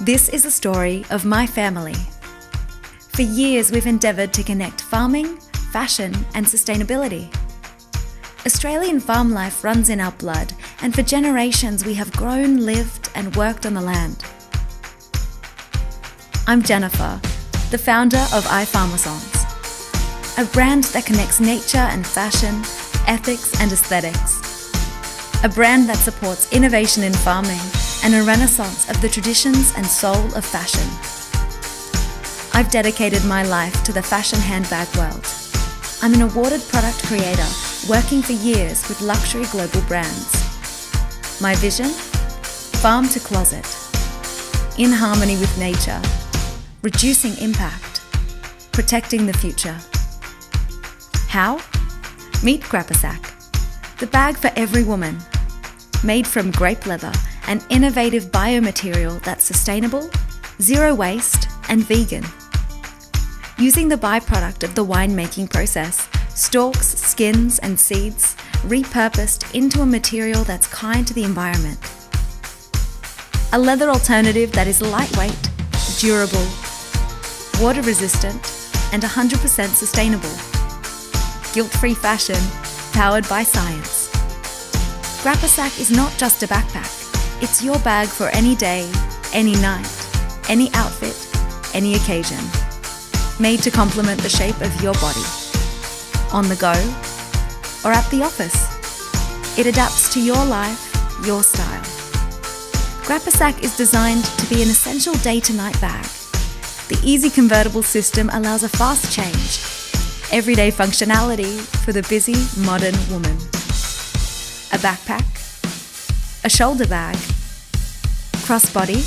This is a story of my family. For years, we've endeavoured to connect farming, fashion, and sustainability. Australian farm life runs in our blood, and for generations we have grown, lived, and worked on the land. I'm Jennifer, the founder of iPharmazons, a brand that connects nature and fashion, ethics and aesthetics. A brand that supports innovation in farming and a renaissance of the traditions and soul of fashion. I've dedicated my life to the fashion handbag world. I'm an awarded product creator working for years with luxury global brands. My vision? Farm to closet. In harmony with nature. Reducing impact. Protecting the future. How? Meet grappaSac, the bag for every woman. Made from grape leather, an innovative biomaterial that's sustainable, zero waste, and vegan. Using the byproduct of the winemaking process, stalks, skins, and seeds, repurposed into a material that's kind to the environment. A leather alternative that is lightweight, durable, water-resistant, and 100% sustainable. Guilt-free fashion, powered by science. grappaSac is not just a backpack. It's your bag for any day, any night, any outfit, any occasion. Made to complement the shape of your body. On the go, or at the office. It adapts to your life, your style. grappaSac is designed to be an essential day-to-night bag. The easy convertible system allows a fast change. Everyday functionality for the busy, modern woman. A backpack, a shoulder bag, crossbody,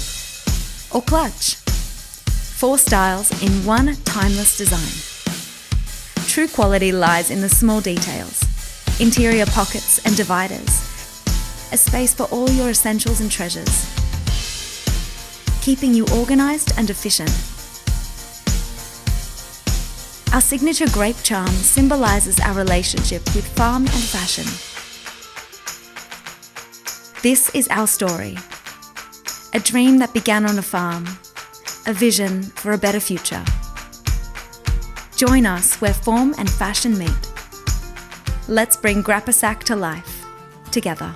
or clutch. 4 styles in one timeless design. True quality lies in the small details, interior pockets and dividers, a space for all your essentials and treasures, keeping you organised and efficient. Our signature grape charm symbolises our relationship with farm and fashion. This is our story. A dream that began on a farm. A vision for a better future. Join us where form and fashion meet. Let's bring grappaSac to life, together.